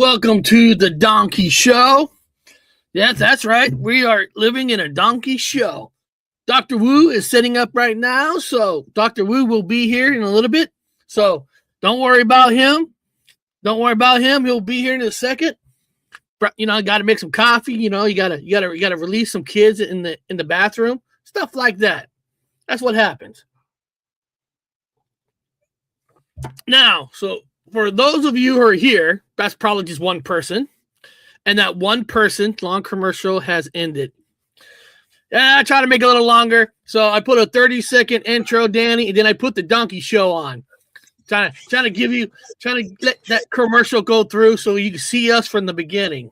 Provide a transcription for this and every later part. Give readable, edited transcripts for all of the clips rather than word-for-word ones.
Welcome to the Donkey Show. Yes, that's right. We are living in a donkey show. Dr. Wu is setting up right now, so Dr. Wu will be here in a little bit. So don't worry about him. Don't worry about him. He'll be here in a second. You know, got to make some coffee. You know, you gotta release some kids in the bathroom. Stuff like that. That's what happens. Now, so for those of you who are here, that's probably just one person. And that one person, long commercial has ended. Yeah, I try to make it a little longer. So I put a 30-second intro, Danny, and then I put the donkey show on. Trying to let that commercial go through so you can see us from the beginning.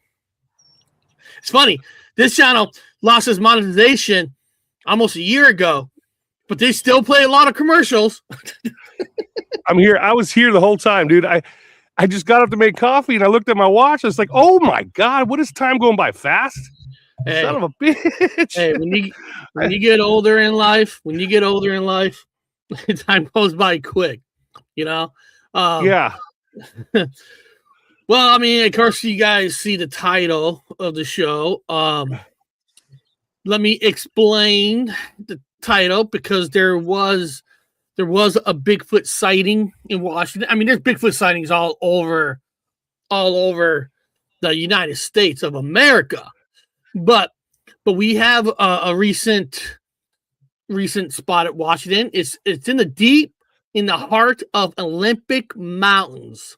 It's funny. This channel lost its monetization almost a year ago, but they still play a lot of commercials. I'm here. I was here the whole time, dude. I just got up to make coffee and I looked at my watch. I was like, oh my God, what is time going by fast? Hey, son of a bitch. Hey, when you get older in life, time goes by quick, you know? Yeah. Well, I mean, of course, you guys see the title of the show. Let me explain the title because there was a Bigfoot sighting in Washington. I mean, there's Bigfoot sightings all over the United States of America, but we have a recent spot at Washington. It's in the heart of Olympic Mountains,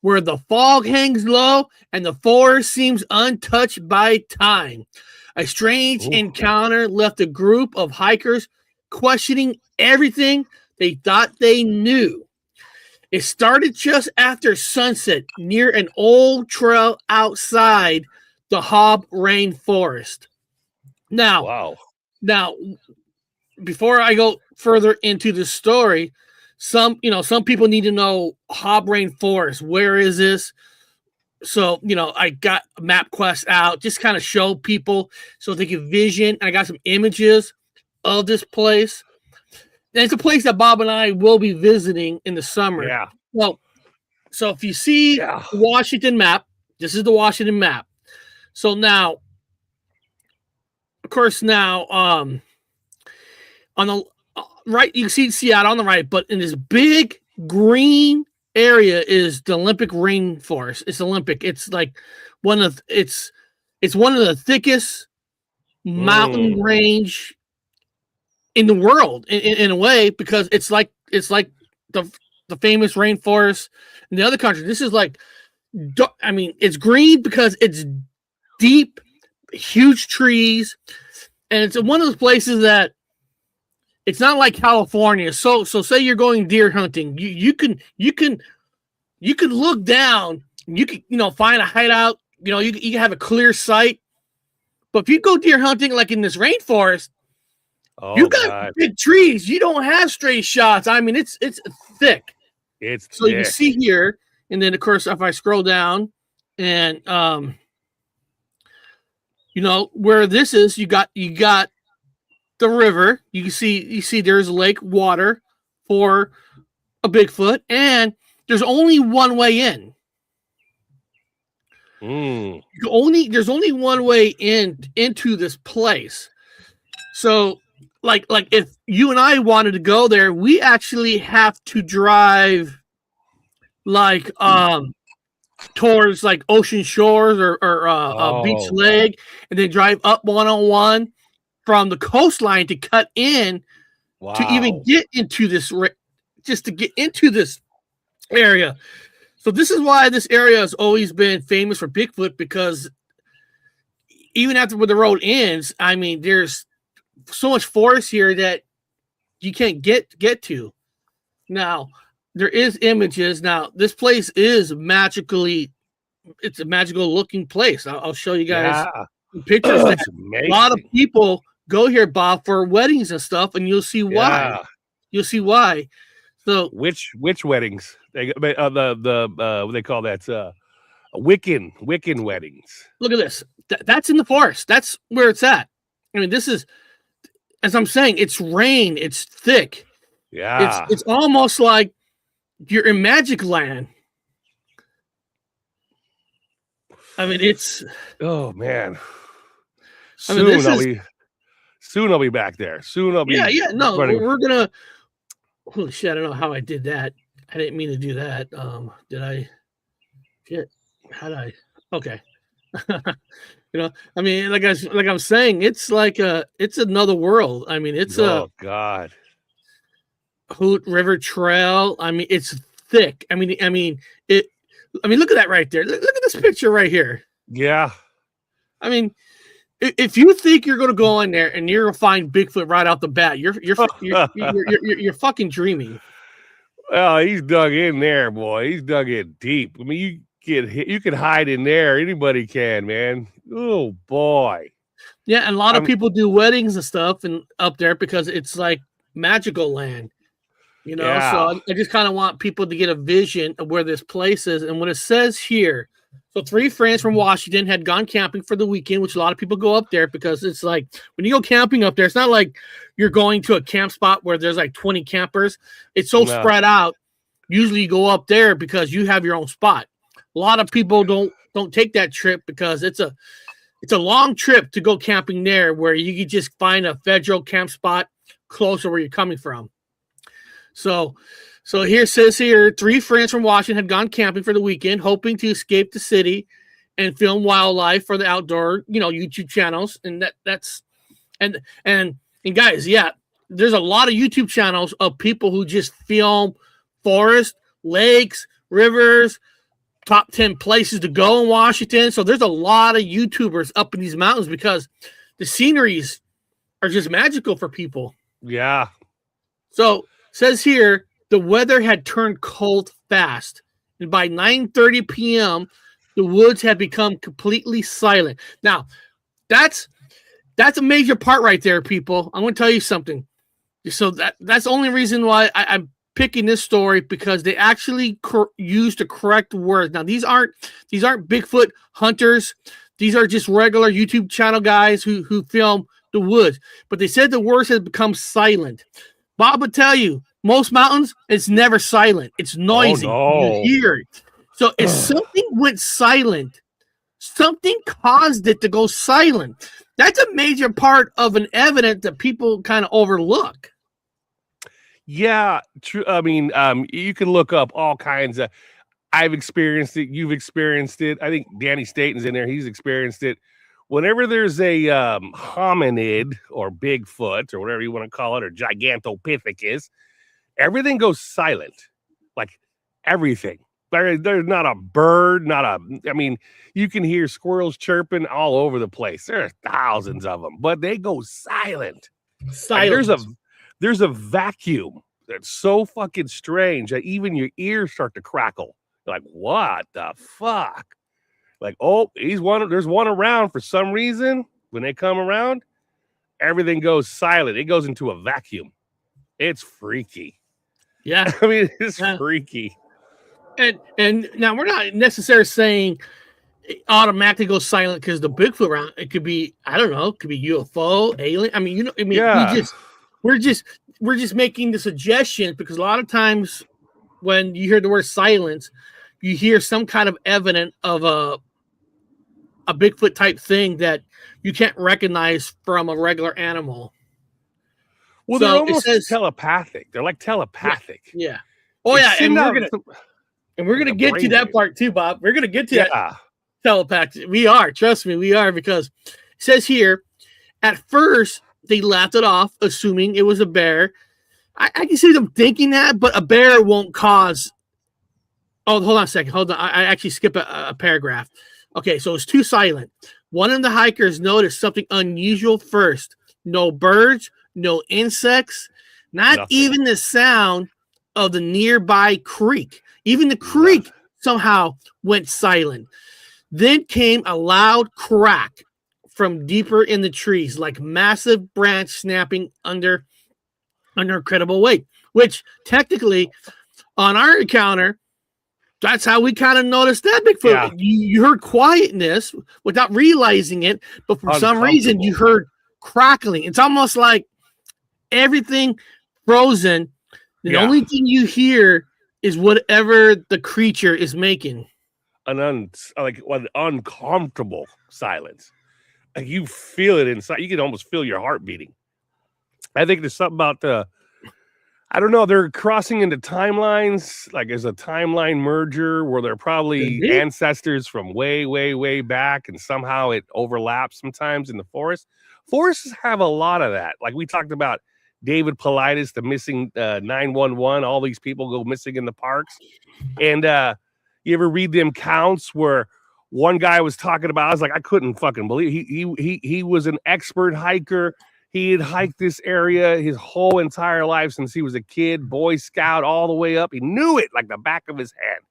where the fog hangs low and the forest seems untouched by time. A strange encounter left a group of hikers questioning everything they thought they knew. It started just after sunset near an old trail outside the Hoh Rain Forest. Now, before I go further into the story, some people need to know Hoh Rain Forest. Where is this? So, I got MapQuest out, just kind of show people so they can vision. I got some images of this place. And it's a place that Bob and I will be visiting in the summer. Yeah. Well, so if you see the Washington map, this is the Washington map. So now, of course, on the right, you can see Seattle on the right, but in this big green area is the Olympic rainforest. It's Olympic. It's like it's one of the thickest mountain range in the world in a way, because it's like the famous rainforest in the other country. This is like, I mean, it's green because it's deep, huge trees, and it's one of those places that it's not like California. So say you're going deer hunting, you can look down, you can find a hideout, you can have a clear sight. But if you go deer hunting like in this rainforest, you got big trees. You don't have straight shots. I mean, it's thick. It's so thick. You see here, and then of course, if I scroll down, and where this is, you got the river. You see there's lake water for a Bigfoot, and there's only one way in. There's only one way into this place. So like if you and I wanted to go there, we actually have to drive like towards like Ocean Shores or Beach Lake, and then drive up 101 from the coastline to cut in to even get into this, just to get into this area. So this is why this area has always been famous for Bigfoot, because even after where the road ends, I mean, there's so much forest here that you can't get to. Now, there is images. Now, this place is it's a magical looking place. I'll show you guys pictures. A lot of people go here, Bob, for weddings and stuff, and you'll see why. You'll see why. So which weddings? The what they call that? Wiccan weddings. Look at this. That's in the forest. That's where it's at. I mean, this is, as I'm saying, it's rain. It's thick. Yeah. It's almost like you're in Magic Land. I mean, it's. Oh man. I mean, this is. Soon I'll be back there. Soon I'll be. Yeah. No, running. we're gonna. Holy shit! I don't know how I did that. I didn't mean to do that. Did I? Shit. How did I? Okay. I mean, like I'm saying, it's like it's another world. I mean, it's a God. Hoot River Trail. I mean, it's thick. I mean, it. I mean, look at that right there. Look at this picture right here. Yeah. I mean, if you think you're going to go in there and you're going to find Bigfoot right out the bat, you're fucking dreaming. Well, he's dug in there, boy. He's dug in deep. I mean, you can hide in there. Anybody can, man. Oh boy. Yeah, and a lot of people do weddings and stuff and up there because it's like magical land. So I just kind of want people to get a vision of where this place is. And what it says here, so 3 friends from Washington had gone camping for the weekend, which a lot of people go up there because it's like when you go camping up there, it's not like you're going to a camp spot where there's like 20 campers. It's so spread out. Usually you go up there because you have your own spot. A lot of people don't take that trip because it's a long trip to go camping there where you can just find a federal camp spot closer where you're coming from. So here it says here, 3 friends from Washington had gone camping for the weekend, hoping to escape the city and film wildlife for the outdoor, YouTube channels. And that's guys, yeah, there's a lot of YouTube channels of people who just film forest, lakes, rivers, top 10 places to go in Washington. So there's a lot of YouTubers up in these mountains because the sceneries are just magical for people. Yeah. So says here, the weather had turned cold fast, and by 9:30 p.m., the woods had become completely silent. Now, that's a major part right there, people. I'm going to tell you something. So that's the only reason why I'm picking this story, because they actually used the correct words. Now, these aren't Bigfoot hunters. These are just regular YouTube channel guys who film the woods. But they said the woods had become silent. Bob would tell you, most mountains, it's never silent. It's noisy. Oh, no. You hear it. So if something went silent, something caused it to go silent. That's a major part of an evidence that people kind of overlook. Yeah, true. I mean, you can look up all kinds of. I've experienced it. You've experienced it. I think Danny Staten's in there. He's experienced it. Whenever there's a hominid or Bigfoot or whatever you want to call it, or Gigantopithecus, everything goes silent. Like everything. There's not a bird, I mean, you can hear squirrels chirping all over the place. There are thousands of them, but they go silent. Like there's a vacuum that's so fucking strange that even your ears start to crackle. You're like, what the fuck? Like, oh, there's one around for some reason. When they come around, everything goes silent. It goes into a vacuum. It's freaky. Yeah. I mean, it's freaky. And now we're not necessarily saying it automatically goes silent because the Bigfoot round. It could be, I don't know, it could be UFO, alien. I mean, yeah. we're just making the suggestions because a lot of times when you hear the word silence, you hear some kind of evidence of a Bigfoot type thing that you can't recognize from a regular animal. Well, so they're almost telepathic. They're like telepathic. Yeah. Oh, yeah. And we're gonna get to that part too, Bob. We're gonna get to that telepathy. We are, trust me, we are, because it says here, at first they laughed it off, assuming it was a bear. I can see them thinking that, but a bear won't cause. Oh, hold on a second. Hold on. I actually skip a paragraph. Okay, so it's too silent. One of the hikers noticed something unusual first. No birds, no insects, nothing. Even the sound of the nearby creek. Even the creek somehow went silent. Then came a loud crack from deeper in the trees, like massive branch snapping under incredible weight, which technically on our encounter, that's how we kind of noticed that Bigfoot. Yeah. You heard quietness without realizing it, but for some reason you heard crackling. It's almost like everything frozen. The only thing you hear is whatever the creature is making. an uncomfortable silence. Like you feel it inside. You can almost feel your heart beating. I think there's something about I don't know. They're crossing into timelines. Like there's a timeline merger where they're probably ancestors from way, way, way back, and somehow it overlaps sometimes in the forest. Forests have a lot of that. Like we talked about David Paulides, the missing 911. All these people go missing in the parks, and you ever read them counts where one guy was talking about? I was like, I couldn't fucking believe he was an expert hiker. He had hiked this area his whole entire life since he was a kid, Boy Scout, all the way up. He knew it like the back of his hand.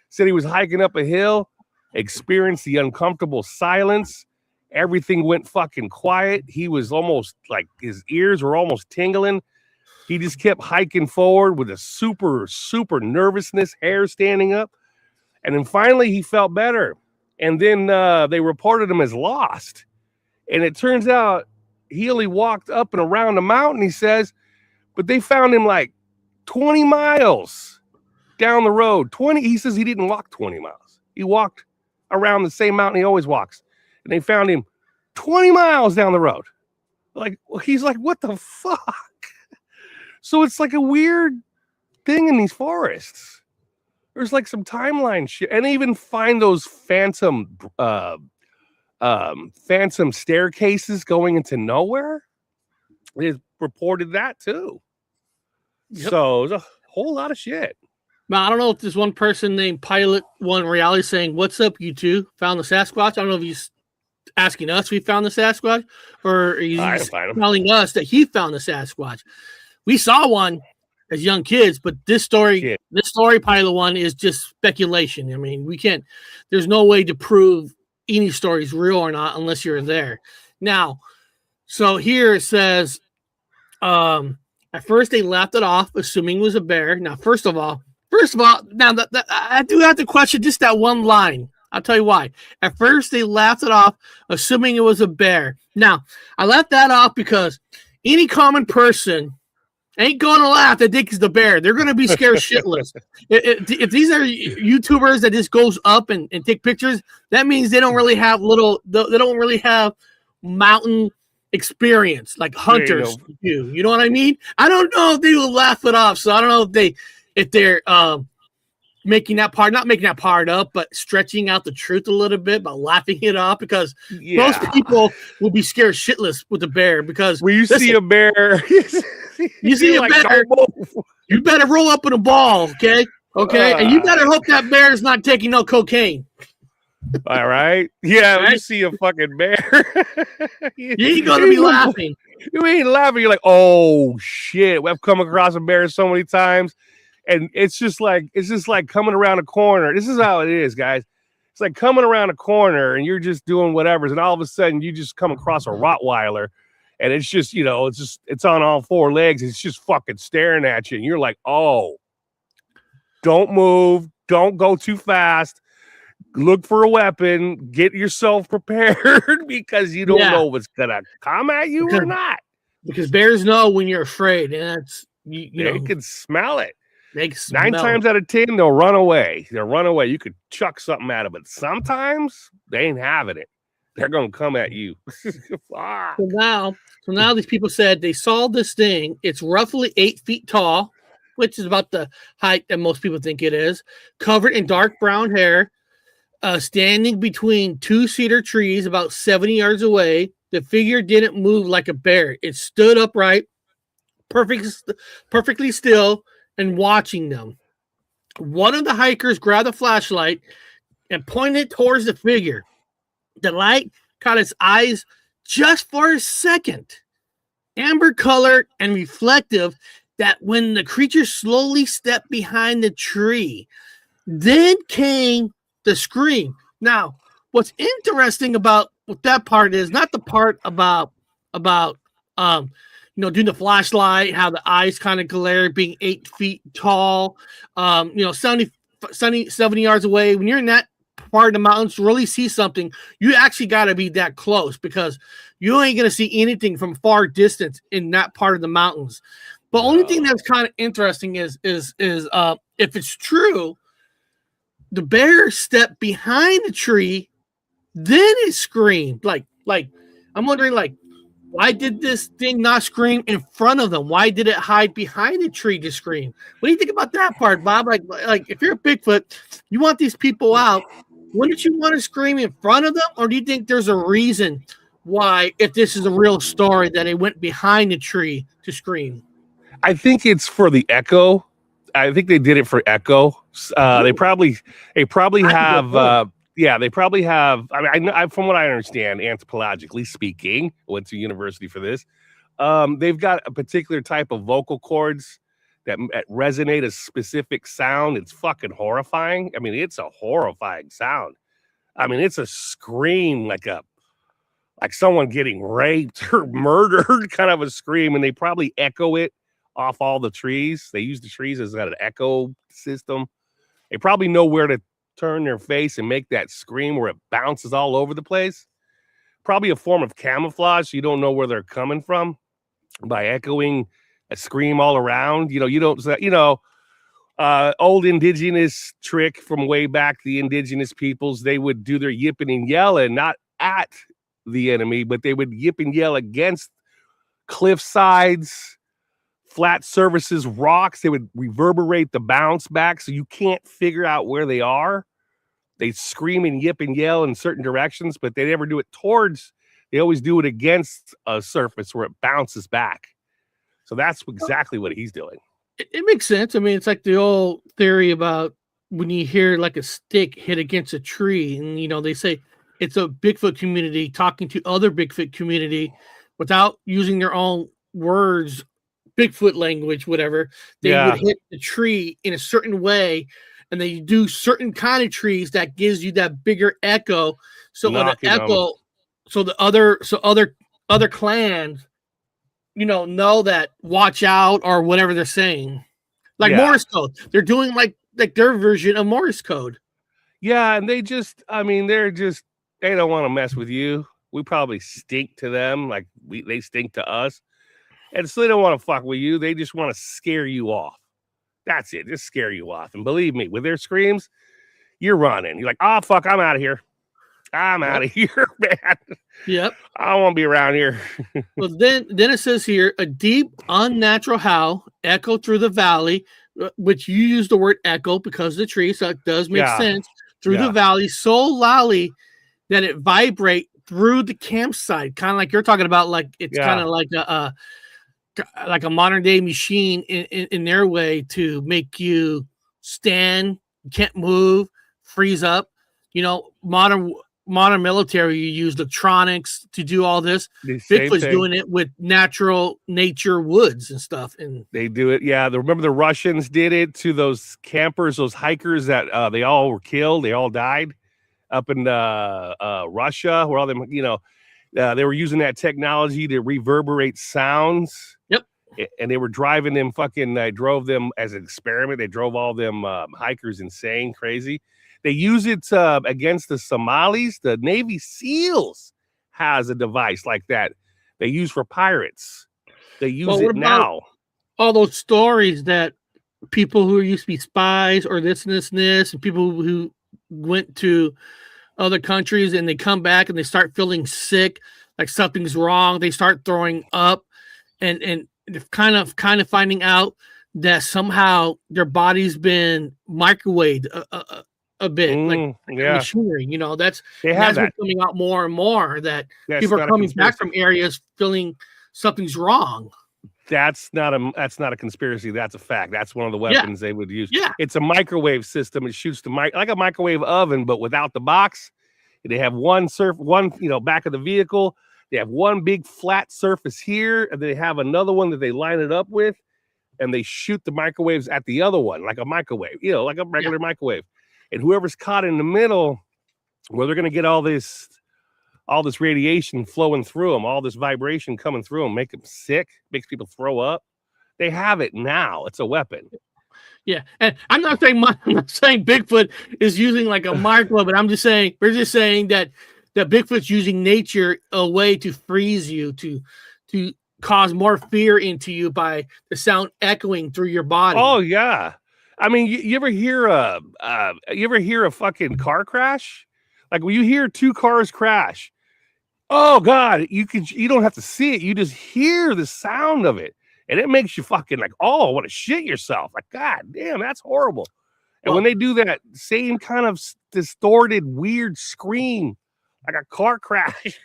Said he was hiking up a hill, experienced the uncomfortable silence. Everything went fucking quiet. He was almost like his ears were almost tingling. He just kept hiking forward with a super, super nervousness, hair standing up. And then finally he felt better. And then they reported him as lost. And it turns out he only walked up and around the mountain, he says, but they found him like 20 miles down the road. He says he didn't walk 20 miles. He walked around the same mountain he always walks. And they found him 20 miles down the road. Like, he's like, what the fuck? So it's like a weird thing in these forests. There's like some timeline shit. And they even find those phantom staircases going into nowhere. They reported that too. Yep. So there's a whole lot of shit. Now, I don't know if there's one person named Pilot One Reality saying, "What's up, you two? Found the Sasquatch?" I don't know if he's asking us if we found the Sasquatch, or he's telling us that he found the Sasquatch. We saw one as young kids, but this story, Pilot One, is just speculation. I mean, we can't. There's no way to prove any story is real or not unless you're there. Now, so here it says, at first they laughed it off, assuming it was a bear. Now, first of all, now that I do have to question just that one line. I'll tell you why. At first they laughed it off, assuming it was a bear. Now, I left that off because any common person ain't going to laugh that Dick is the bear. They're going to be scared shitless. If these are YouTubers that just goes up and take pictures, that means they don't really have mountain experience like hunters do. You know what I mean? I don't know if they will laugh it off. So I don't know if they're not making that part up, but stretching out the truth a little bit by laughing it off, because most people will be scared shitless with the bear. Because when you see a bear, you see a bear, you better roll up in a ball, okay? And you better hope that bear is not taking no cocaine. All right. Yeah, when you see a fucking bear, you ain't gonna be laughing. You ain't laughing. You're like, oh shit. I've come across a bear so many times. And it's just like coming around a corner. This is how it is, guys. It's like coming around a corner and you're just doing whatever. And all of a sudden you just come across a Rottweiler and it's just, it's on all four legs. It's just fucking staring at you. And you're like, oh, don't move. Don't go too fast. Look for a weapon. Get yourself prepared because you don't know what's going to come at you or not. Because bears know when you're afraid. And that's, you can smell it. 9 times out of 10, they'll run away. You could chuck something at them, but sometimes they ain't having it. They're gonna come at you. So now these people said they saw this thing. It's roughly 8 feet tall, which is about the height that most people think it is. Covered in dark brown hair, standing between 2 cedar trees about 70 yards away. The figure didn't move like a bear. It stood upright, perfectly still, and watching them. One of the hikers grabbed a flashlight and pointed towards the figure. The light caught its eyes just for a second. Amber colored and reflective, that when the creature slowly stepped behind the tree, then came the scream. Now, what's interesting about what that part is, not the part about doing the flashlight, how the eyes kind of glare, being 8 feet tall, 70 yards away. When you're in that part of the mountains to really see something, you actually got to be that close, because you ain't going to see anything from far distance in that part of the mountains. But only thing that's kind of interesting is if it's true, the bear stepped behind the tree, then it screamed. Like I'm wondering, like, why did this thing not scream in front of them? Why did it hide behind the tree to scream? What do you think about that part, Bob? Like if you're a Bigfoot, you want these people out. Wouldn't you want to scream in front of them? Or do you think there's a reason why, if this is a real story, that it went behind the tree to scream? I think it's for the echo. I think they did it for echo. They probably have. They probably have. I mean, from what I understand, anthropologically speaking, went to university for this. They've got a particular type of vocal cords that resonate a specific sound. It's fucking horrifying. I mean, it's a horrifying sound. I mean, it's a scream like someone getting raped or murdered, kind of a scream, and they probably echo it off all the trees. They use the trees as an echo system. They probably know where to turn their face and make that scream where it bounces all over the place. Probably a form of camouflage. So you don't know where they're coming from by echoing a scream all around. Old indigenous trick from way back, the indigenous peoples, they would do their yipping and yelling, not at the enemy, but they would yip and yell against cliff sides, flat surfaces, rocks. They would reverberate the bounce back, so you can't figure out where they are. They scream and yip and yell in certain directions, but they never do it towards. They always do it against a surface where it bounces back. So that's exactly what he's doing. It makes sense. I mean, it's like the old theory about when you hear like a stick hit against a tree, and they say it's a Bigfoot community talking to other Bigfoot community without using their own words, Bigfoot language, whatever. They would hit the tree in a certain way, and they do certain kind of trees that gives you that bigger echo. So when an echo, so other clans, know that watch out or whatever they're saying, like Morse code. They're doing like their version of Morse code. Yeah, and they don't want to mess with you. We probably stink to them, like they stink to us. And so they don't want to fuck with you. They just want to scare you off. That's it. Just scare you off. And believe me, with their screams, you're running. You're like, oh, fuck, I'm out of here. I'm out of here, man. Yep. I don't want to be around here. Well, then it says here, a deep, unnatural howl echoed through the valley, which you use the word echo because of the tree, so it does make sense. Through the valley so loudly that it vibrate through the campsite, kind of like you're talking about. Like it's kind of like a modern day machine in their way to make you stand, can't move, freeze up. Modern military, you use electronics to do all this. Bigfoot's doing it with nature woods and stuff. And they do it. Yeah. Remember the Russians did it to those campers, those hikers that they all were killed. They all died up in Russia, where all them, they were using that technology to reverberate sounds. Yep. And they were driving them they drove them as an experiment. They drove all them hikers insane, crazy. They use it against the Somalis. The Navy SEALs has a device like that they use for pirates. They use it now. All those stories that people who used to be spies or this, and people who went to other countries and they come back and they start feeling sick, like something's wrong. They start throwing up and kind of finding out that somehow their body's been microwaved a bit, like machinery. That's been coming out more and more, that people are coming back from areas feeling something's wrong. That's not a conspiracy. That's a fact. That's one of the weapons they would use. Yeah. It's a microwave system. It shoots like a microwave oven, but without the box. They have one back of the vehicle. They have one big flat surface here, and they have another one that they line it up with, and they shoot the microwaves at the other one, like a microwave, like a regular microwave. And whoever's caught in the middle, where they're going to get all this radiation flowing through them, all this vibration coming through them, make them sick, makes people throw up. They have it now. It's a weapon. Yeah, and I'm not saying Bigfoot is using like a microwave, but we're just saying that Bigfoot's using nature a way to freeze you, to cause more fear into you by the sound echoing through your body. Oh yeah. I mean, you ever hear a fucking car crash? Like when you hear two cars crash, oh God, you don't have to see it. You just hear the sound of it. And it makes you fucking like, oh, want to shit yourself. Like, God damn, that's horrible. And when they do that same kind of distorted, weird scream, like a car crash.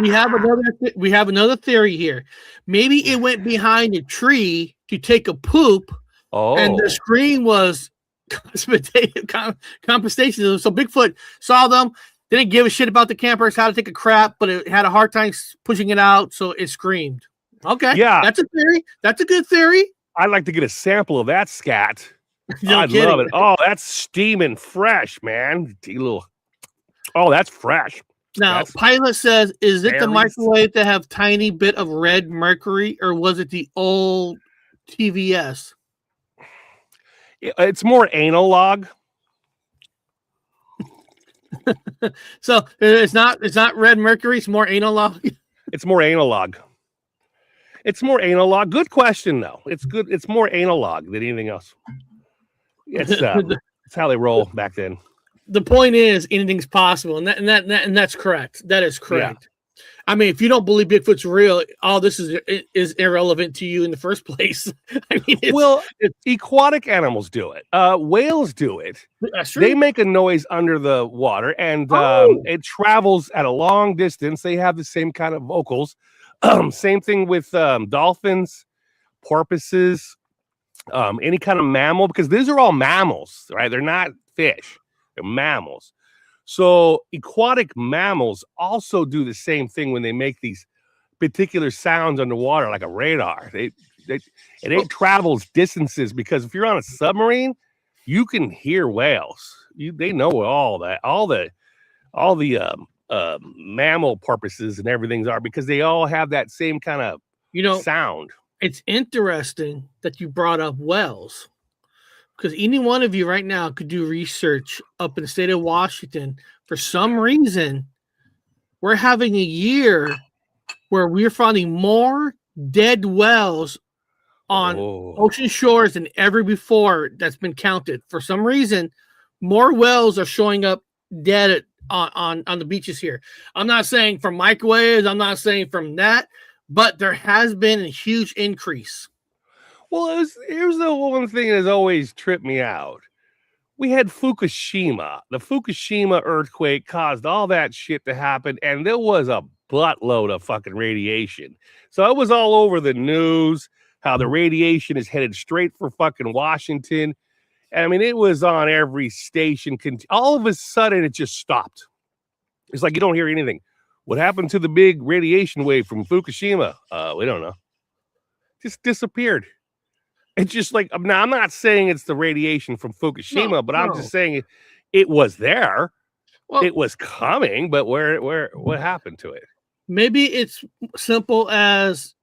We have another theory here. Maybe it went behind a tree to take a poop, and the scream was compensation. So Bigfoot saw them, didn't give a shit about the campers, how to take a crap, but it had a hard time pushing it out, so it screamed. Okay, yeah, that's a theory. That's a good theory. I'd like to get a sample of that scat. I'd love it. Oh, that's steaming fresh, man. Oh, that's fresh. Now, Pilot says, is it the microwave that have tiny bit of red mercury, or was it the old TVS? It's more analog. So it's not red mercury, it's more analog. It's more analog. It's more analog. Good question, though. It's good. It's more analog than anything else. It's how they roll back then. The point is, anything's possible, and that's correct. That is correct. Yeah. I mean, if you don't believe Bigfoot's real, all this is irrelevant to you in the first place. I mean, aquatic animals do it. Whales do it. That's true. They make a noise under the water, and it travels at a long distance. They have the same kind of vocals. Same thing with dolphins, porpoises, any kind of mammal, because these are all mammals, right? They're not fish. They're mammals. So aquatic mammals also do the same thing when they make these particular sounds underwater, like a radar. It travels distances, because if you're on a submarine, you can hear whales. They know all the mammal porpoises and everything are, because they all have that same kind of sound. It's interesting that you brought up whales, because any one of you right now could do research up in the state of Washington. For some reason, we're having a year where we're finding more dead whales on ocean shores than ever before that's been counted. For some reason, more whales are showing up dead on the beaches here. I'm not saying from microwaves, I'm not saying from that, but there has been a huge increase. Well, here's the one thing that has always tripped me out. We had Fukushima. The Fukushima earthquake caused all that shit to happen, and there was a buttload of fucking radiation. So it was all over the news how the radiation is headed straight for fucking Washington. And I mean, it was on every station. All of a sudden, it just stopped. It's like you don't hear anything. What happened to the big radiation wave from Fukushima? We don't know. Just disappeared. It's just like, now I'm not saying it's the radiation from Fukushima, but I'm just saying it was there. Well, it was coming, but what happened to it? Maybe it's simple as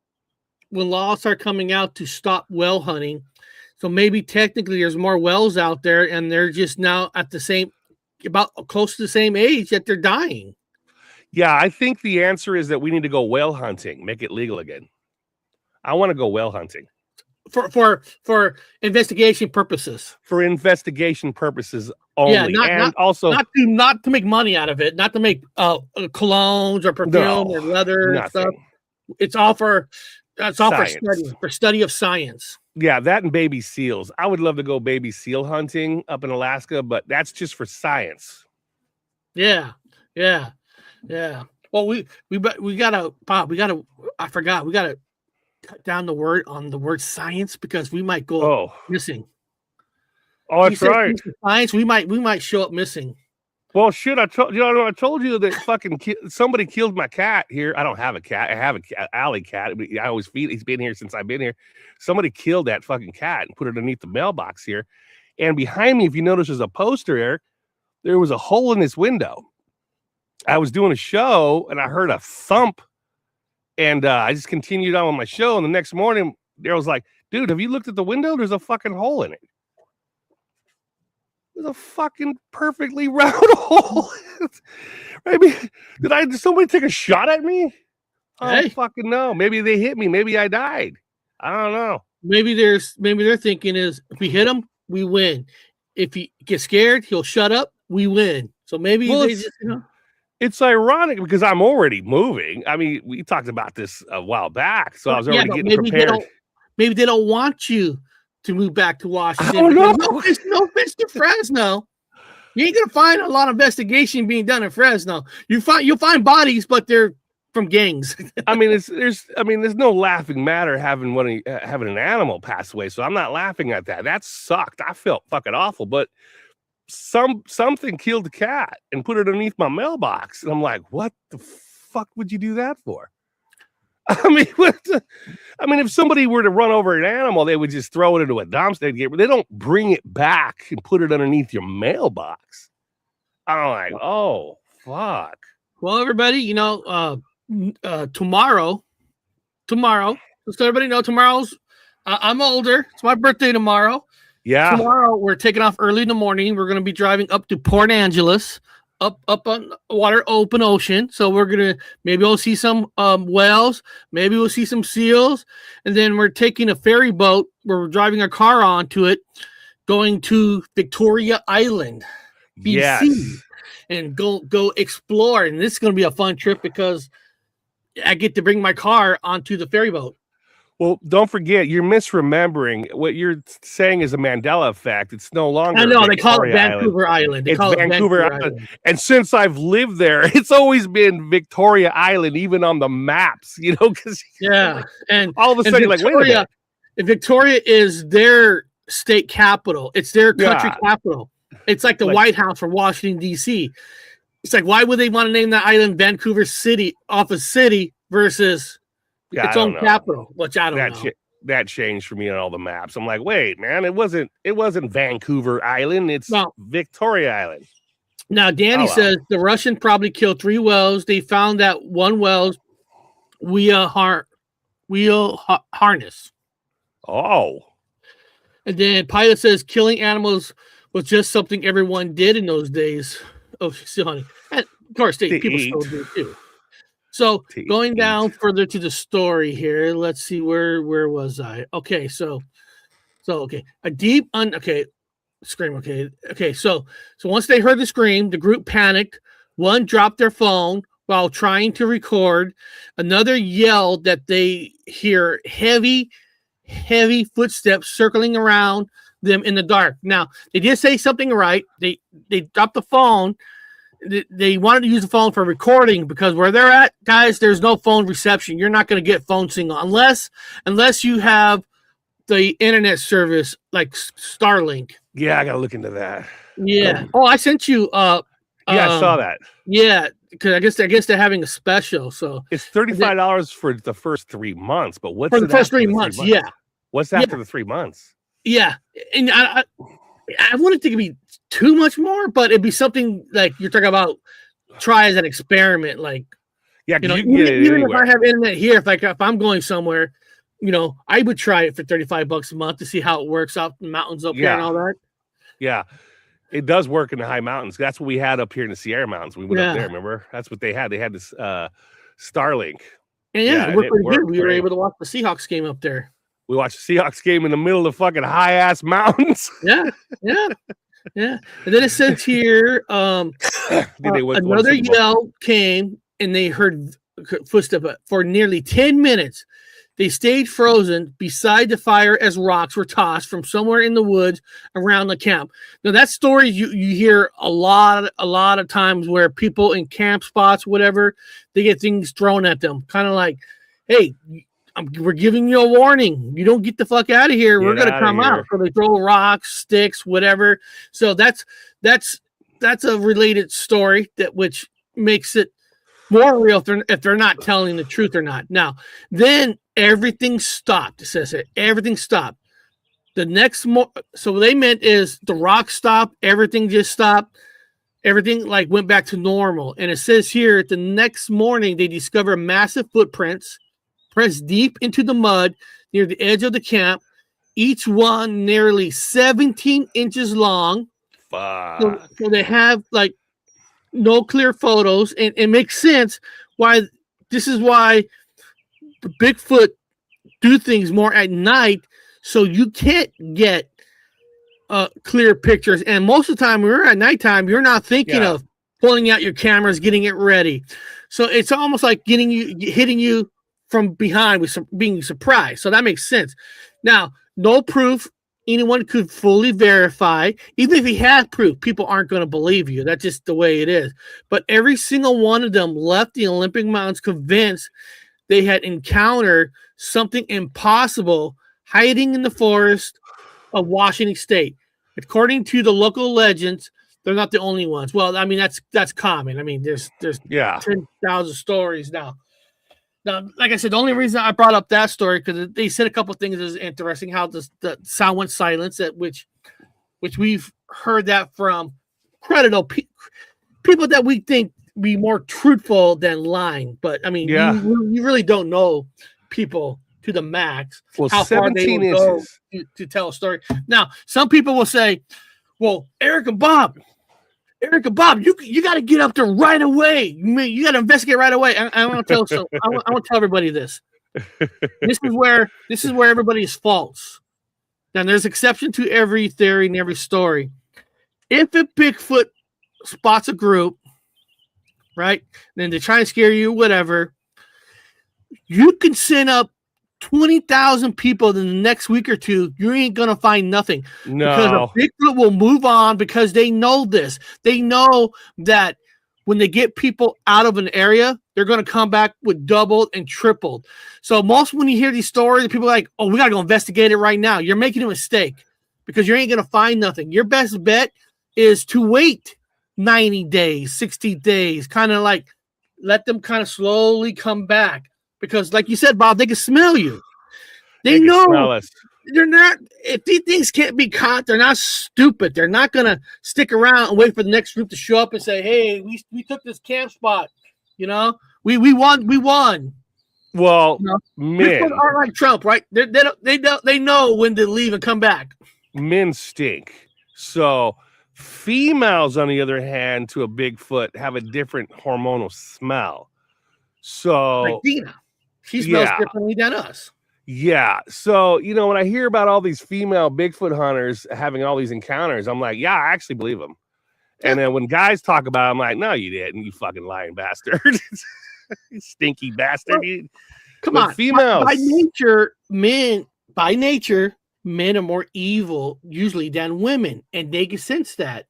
when laws are coming out to stop whale hunting. So maybe technically there's more whales out there, and they're just now at about close to the same age that they're dying. Yeah, I think the answer is that we need to go whale hunting, make it legal again. I want to go whale hunting. For investigation purposes. For investigation purposes only. Yeah, not to make money out of it, not to make colognes or perfume or leather and stuff. It's all for study of science. Yeah, that and baby seals. I would love to go baby seal hunting up in Alaska, but that's just for science. Yeah. Well, we gotta cut down the word science, because we might go missing. Oh, that's right. Science, we might show up missing. Well, shit, I told you that fucking somebody killed my cat here. I don't have a cat. I have a alley cat. I always feed. He's been here since I've been here. Somebody killed that fucking cat and put it underneath the mailbox here. And behind me, if you notice, there's a poster there was a hole in this window. I was doing a show and I heard a thump. And I just continued on with my show. And the next morning, Daryl's like, dude, have you looked at the window? There's a fucking hole in it. There's a fucking perfectly round hole. I mean, did somebody take a shot at me? I don't fucking know. Maybe they hit me. Maybe I died. I don't know. Maybe they're thinking is, if we hit them, we win. If he gets scared, he'll shut up, we win. So maybe they just, It's ironic because I'm already moving. I mean, we talked about this a while back, so I was already getting prepared. Maybe they don't want you to move back to Washington. Oh, no. No fish to Fresno. You ain't gonna find a lot of investigation being done in Fresno. You'll find bodies, but they're from gangs. I mean, there's no laughing matter having an animal pass away. So I'm not laughing at that. That sucked. I felt fucking awful. But something killed the cat and put it underneath my mailbox, and I'm like, what the fuck would you do that for? I mean, if somebody were to run over an animal, they would just throw it into a dumpster. They don't bring it back and put it underneath your mailbox. I'm like, oh fuck. Well, everybody, tomorrow, just so everybody know, tomorrow's I'm older. It's my birthday tomorrow. Yeah. Tomorrow we're taking off early in the morning. We're going to be driving up to Port Angeles, up on water, open ocean. So we're going to maybe we'll see some whales, maybe we'll see some seals, and then we're taking a ferry boat where we're driving our car onto it, going to Victoria Island, BC, yes, and go explore. And this is going to be a fun trip because I get to bring my car onto the ferry boat. Well, don't forget, you're misremembering. What you're saying is a Mandela effect. It's no longer. I know they call it Vancouver Island. It's Vancouver Island. And since I've lived there, it's always been Victoria Island, even on the maps. Because and all of a sudden, Victoria, you're like, wait a minute. Victoria is their state capital. It's their country capital. It's like the White House for Washington D.C. It's like, why would they want to name that island Vancouver City, office city, versus its own capital, which I don't know. That changed for me on all the maps. I'm like, wait, man, it wasn't Vancouver Island. It's Victoria Island. Now, Danny says the Russian probably killed 3 whales. They found that one whale's wheel harness. Oh. And then Pilot says killing animals was just something everyone did in those days. Oh, still honey. And of course, people still do too. So going down further to the story here, let's see where was I? Okay, so a deep scream. Okay. So once they heard the scream, the group panicked. One dropped their phone while trying to record. Another yelled that they hear heavy footsteps circling around them in the dark. Now they did say something right. They dropped the phone. They wanted to use the phone for recording because where they're at, guys, there's no phone reception. You're not going to get phone signal unless you have the internet service like Starlink. Yeah, I got to look into that. Yeah. I sent you. I saw that. Yeah, because I guess they're having a special. So it's $35 for the first 3 months. But what's for the first 3 months? Yeah. What's after the 3 months? Yeah, and I wouldn't think it'd be too much more, but it'd be something like you're talking about. Try as an experiment, like even if I have internet here, if I'm going somewhere, I would try it for $35 a month to see how it works out in the mountains up there and all that. Yeah, it does work in the high mountains. That's what we had up here in the Sierra Mountains. We went up there. Remember, that's what they had. They had this Starlink. And it worked pretty good. We were able to watch the Seahawks game up there. We watched the Seahawks game in the middle of the fucking high ass mountains. Yeah. And then it says here, another yell came, and they heard footsteps for nearly 10 minutes. They stayed frozen beside the fire as rocks were tossed from somewhere in the woods around the camp. Now that story you hear a lot of times where people in camp spots, whatever, they get things thrown at them, kind of like, hey. We're giving you a warning. You don't get the fuck out of here. We're going to come out. So they throw rocks, sticks, whatever. So that's a related story which makes it more real if they're not telling the truth or not. Now, then everything stopped. It says it. Everything stopped. The next so what they meant is the rock stopped. Everything just stopped. Everything went back to normal. And it says here the next morning they discover massive footprints pressed deep into the mud near the edge of the camp, each one nearly 17 inches long. Fuck. So they have no clear photos, and it makes sense why this is why the Bigfoot do things more at night, so you can't get clear pictures. And most of the time, when we're at nighttime, you're not thinking of pulling out your cameras, getting it ready. So it's almost like hitting you from behind with being surprised. So that makes sense. Now, no proof anyone could fully verify. Even if he had proof, people aren't going to believe you. That's just the way it is. But every single one of them left the Olympic Mountains convinced they had encountered something impossible hiding in the forest of Washington State. According to the local legends, they're not the only ones. Well, I mean, that's common. I mean, there's 10,000 stories now. Now, like I said, the only reason I brought up that story because they said a couple of things is interesting. How the sound went silent, which we've heard that from credible people that we think be more truthful than lying. But I mean, you really don't know people to the max. Well, how far they will go to tell a story. Now, some people will say, "Well, Eric and Bob, you got to get up there right away. You got to investigate right away." I want to tell I want to tell everybody this. This is where everybody is false. Now, there's exception to every theory and every story. If a Bigfoot spots a group, right, then they try to scare you, whatever, you can send up 20,000 people in the next week or two, you ain't going to find nothing. No. Because a Bigfoot will move on because they know this. They know that when they get people out of an area, they're going to come back with doubled and tripled. So most when you hear these stories, people are like, "Oh, we got to go investigate it right now." You're making a mistake because you ain't going to find nothing. Your best bet is to wait 90 days, 60 days, kind of like let them kind of slowly come back. Because, like you said, Bob, they can smell you. They know smell us. They're not. If these things can't be caught, they're not stupid. They're not gonna stick around and wait for the next group to show up and say, "Hey, we took this camp spot. You know, we won. We won." Well, you know? men aren't like Trump, right? They know when to leave and come back. Men stink. So females, on the other hand, to a Bigfoot, have a different hormonal smell. So like Dina. She smells differently than us. Yeah. So, when I hear about all these female Bigfoot hunters having all these encounters, I'm like, yeah, I actually believe them. Yeah. And then when guys talk about it, I'm like, no, you didn't, you fucking lying bastard. You stinky bastard. Well, come on. Females. By nature, men are more evil usually than women, and they can sense that.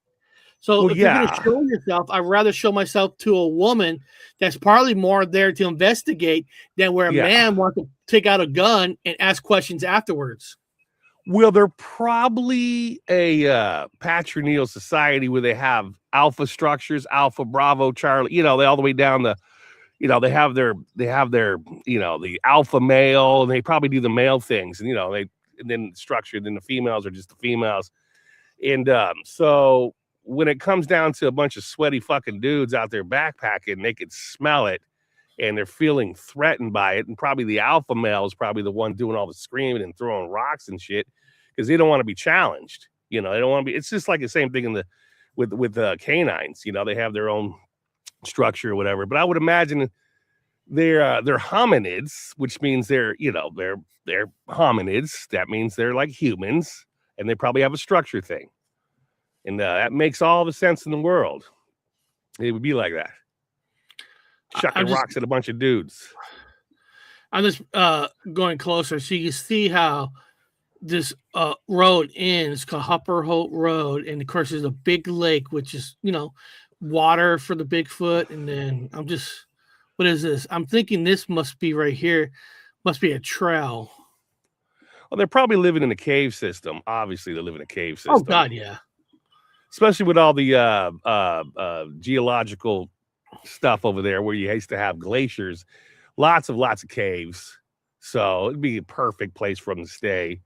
So if you're going to show yourself, I'd rather show myself to a woman that's probably more there to investigate than where a man wants to take out a gun and ask questions afterwards. Well, they're probably a patrilineal society where they have alpha structures, Alpha, Bravo, Charlie, they all the way down the, they have their, the alpha male, and they probably do the male things, and, and then structured, then the females are just the females. And so when it comes down to a bunch of sweaty fucking dudes out there backpacking, they can smell it and they're feeling threatened by it. And probably the alpha male is probably the one doing all the screaming and throwing rocks and shit because they don't want to be challenged. They don't want to be. It's just like the same thing with canines. They have their own structure or whatever. But I would imagine they're hominids, which means they're hominids. That means they're like humans, and they probably have a structure thing. And that makes all the sense in the world. It would be like that. Chucking rocks at a bunch of dudes. I'm just going closer so you can see how this road ends, called Hoh Road. And of course, there's a big lake, which is, water for the Bigfoot. And then what is this? I'm thinking this must be right here. Must be a trail. Well, they're probably living in a cave system. Obviously, they live in a cave system. Oh, God, yeah. Especially with all the geological stuff over there where you used to have glaciers, lots of caves. So it'd be a perfect place for them to stay.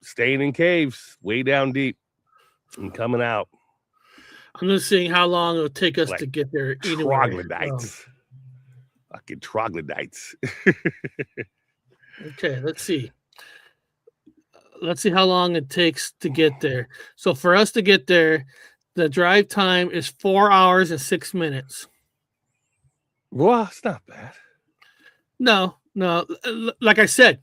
Staying in caves way down deep and coming out. I'm just seeing how long it'll take us to get there. Troglodytes. Fucking troglodytes. Okay, let's see. Let's see how long it takes to get there. So for us to get there, the drive time is 4 hours and 6 minutes. Well, it's not bad. No. Like I said,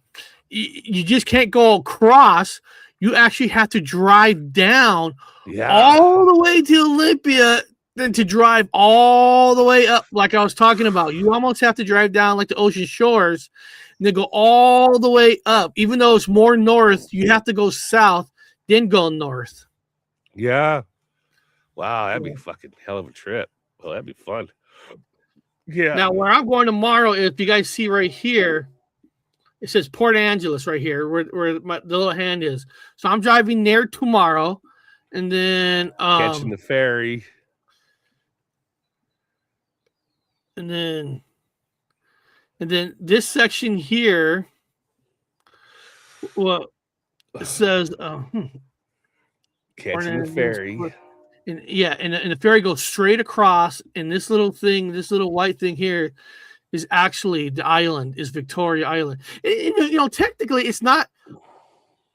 you just can't go across. you actually have to drive down all the way to Olympia, then to drive all the way up, like I was talking about. You almost have to drive down like the ocean shores and then go all the way up. Even though it's more north, you have to go south, then go north. Yeah. Wow, that'd be a fucking hell of a trip. Well, that'd be fun. Yeah. Now, where I'm going tomorrow, if you guys see right here, it says Port Angeles right here, where the little hand is. So I'm driving there tomorrow, and then catching the ferry, and then this section here. Well, it says catching the ferry. And the ferry goes straight across, and this little white thing here is actually the island, is Victoria Island. Technically it's not,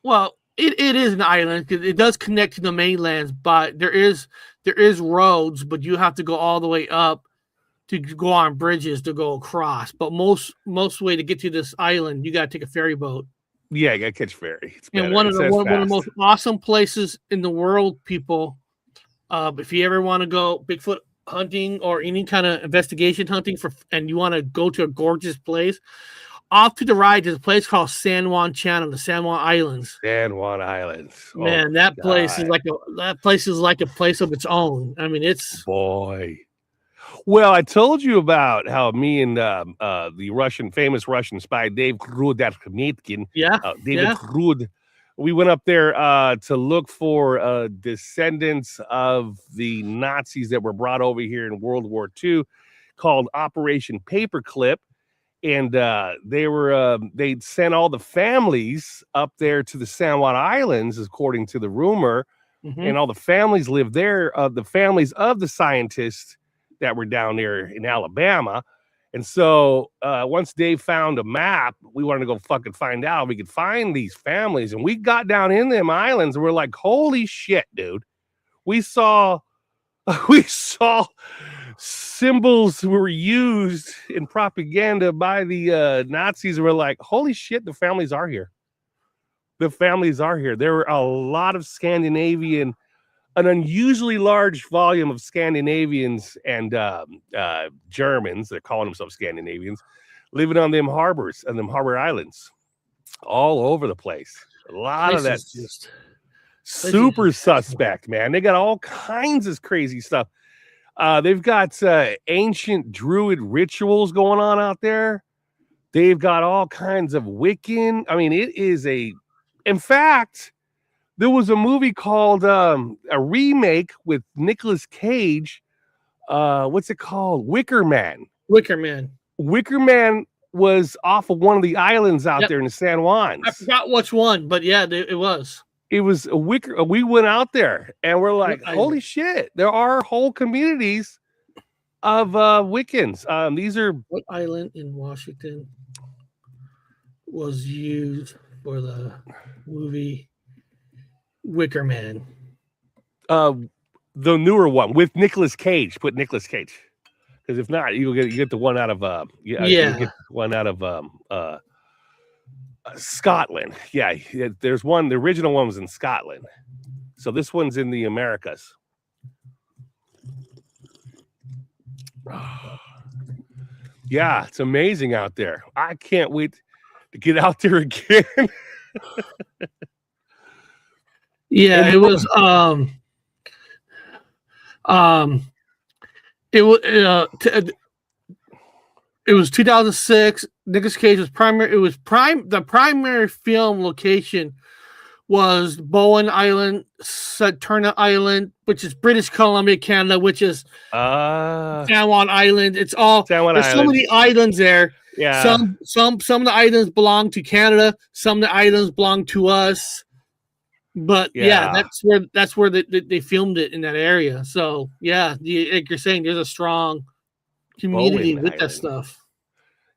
well, it is an island because it does connect to the mainlands, but there is roads, but you have to go all the way up to go on bridges to go across. But most way to get to this island, you got to take a ferry boat. Yeah, you got to catch ferry. It's and one of the most awesome places in the world, people. If you ever want to go Bigfoot hunting or any kind of investigation hunting and you want to go to a gorgeous place, off to the right there's a place called San Juan Channel, the San Juan Islands. San Juan Islands. Man, that place is like a place of its own. I mean, it's boy. Well, I told you about how me and the famous Russian spy Dave Krudakmitkin, David Krud, we went up there to look for descendants of the Nazis that were brought over here in World War II, called Operation Paperclip. And they'd sent all the families up there to the San Juan Islands, according to the rumor. Mm-hmm. And all the families lived there, the families of the scientists that were down there in Alabama. And so once Dave found a map, we wanted to go fucking find out if we could find these families. And we got down in them islands and we're like, holy shit, dude. We saw symbols were used in propaganda by the Nazis. And we're like, holy shit, the families are here. The families are here. There were a lot of an unusually large volume of Scandinavians and Germans, they're calling themselves Scandinavians, living on them harbors and them harbor islands all over the place. A lot of that just super suspect, man. They got all kinds of crazy stuff. They've got ancient druid rituals going on out there. They've got all kinds of Wiccan. I mean, in fact, there was a movie called a remake with Nicolas Cage. What's it called? Wicker Man. Wicker Man was off of one of the islands out there in the San Juans. I forgot which one, but yeah, it was. It was a Wicker. We went out there and we're like, holy shit, there are whole communities of Wiccans. These are what island in Washington was used for the movie Wicker Man? The newer one with Nicolas Cage. Put Nicolas Cage, because if not, you get the one out of you get one out of Scotland. Yeah, there's one. The original one was in Scotland, so this one's in the Americas. Yeah, it's amazing out there. I can't wait to get out there again. Yeah, it was it was 2006. Nicolas Cage was primary. The primary film location was Bowen Island, Saturna Island, which is British Columbia, Canada, which is San Juan Island. It's all there's so many islands there. Yeah. Some of the islands belong to Canada, some of the islands belong to us. But that's where they filmed it, in that area. So yeah, like you're saying, there's a strong community with that stuff.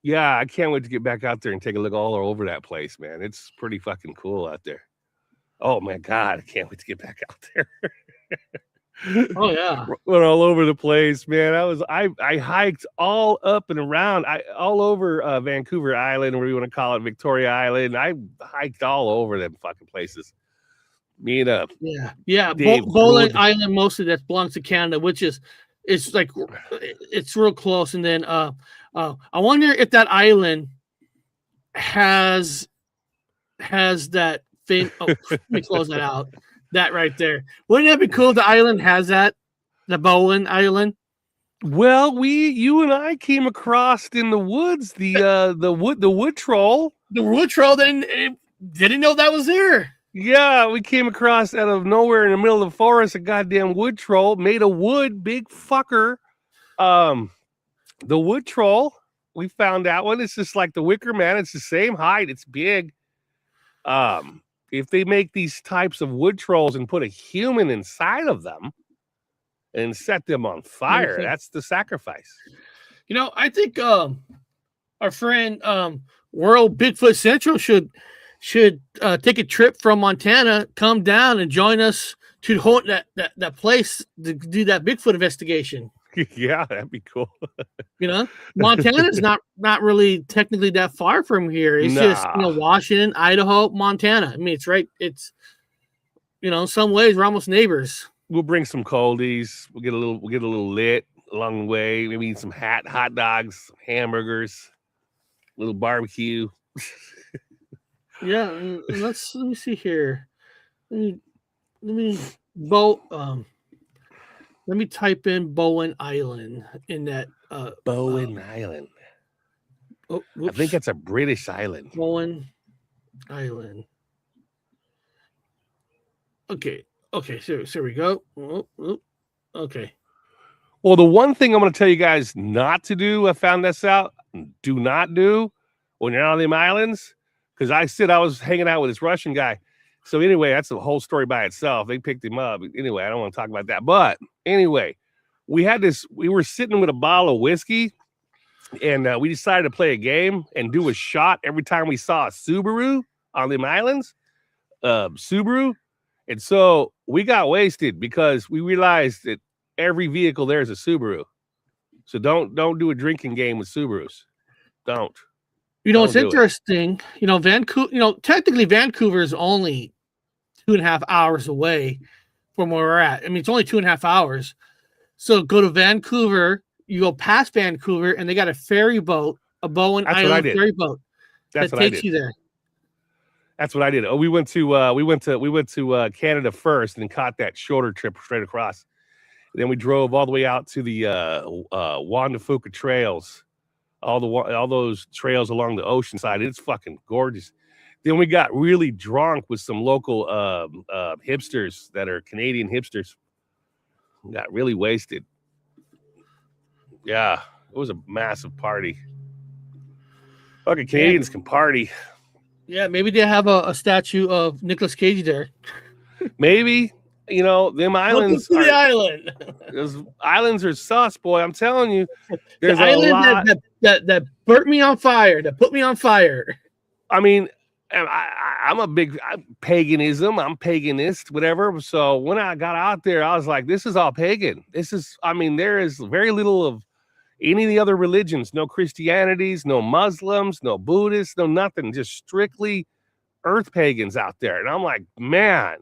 Yeah, I can't wait to get back out there and take a look all over that place, man. It's pretty fucking cool out there. Oh my God, I can't wait to get back out there. Oh yeah, went all over the place, man. I hiked all up and around, all over Vancouver Island, or you want to call it Victoria Island. I hiked all over them fucking places. Me and Yeah. Dave Bowen rode. Island mostly that belongs to Canada, which is it's like it's real close. And then I wonder if that island has that thing. Oh, let me close that out. That right there. Wouldn't that be cool? The island has that. The Bowen Island. Well, you and I came across in the woods the wood troll. The wood troll didn't know that was there. Yeah, we came across out of nowhere in the middle of the forest a goddamn wood troll made of wood, big fucker. The wood troll, we found that one. It's just like the Wicker Man. It's the same height. It's big. If they make these types of wood trolls and put a human inside of them and set them on fire, that's the sacrifice. You know, I think our friend World Bigfoot Central should take a trip from Montana, come down and join us to that place to do that Bigfoot investigation. Yeah, that'd be cool. You know, Montana's not really technically that far from here. It's just Washington, Idaho, Montana. I mean, it's right. It's in some ways we're almost neighbors. We'll bring some coldies. We'll get a little lit along the way. Maybe eat some hot dogs, hamburgers, a little barbecue. Yeah, let me see here. Let me type in Bowen Island in that Bowen Island. Oh, I think that's a British island. Bowen Island. Okay, so we go. Okay. Well, the one thing I'm going to tell you guys not to do, I found this out, do not do when you're on them islands, because I was hanging out with this Russian guy. So anyway, that's a whole story by itself. They picked him up. Anyway, I don't want to talk about that. But anyway, we were sitting with a bottle of whiskey, and we decided to play a game and do a shot every time we saw a Subaru on them islands. Subaru. And so we got wasted because we realized that every vehicle there is a Subaru. So don't do a drinking game with Subarus. Don't. It's interesting. Vancouver. Technically, Vancouver is only 2.5 hours away from where we're at. I mean, it's only 2.5 hours. So go to Vancouver. You go past Vancouver, and they got a ferry boat, a Bowen Island ferry boat that takes you there. That's what I did. Oh, we went to Canada first, and then caught that shorter trip straight across. And then we drove all the way out to the Juan de Fuca trails. All those trails along the ocean side. It's fucking gorgeous. Then we got really drunk with some local hipsters that are Canadian hipsters. We got really wasted. Yeah, it was a massive party. Fucking Canadians can party. Yeah, maybe they have a statue of Nicolas Cage there. Maybe. Them islands. Welcome to the island. Those islands are sus, boy. I'm telling you. There's the island that burnt me on fire, that put me on fire. I mean, I'm a big paganism. I'm paganist, whatever. So when I got out there, I was like, this is all pagan. There is very little of any of the other religions. No Christianities, no Muslims, no Buddhists, no nothing. Just strictly earth pagans out there. And I'm like, man,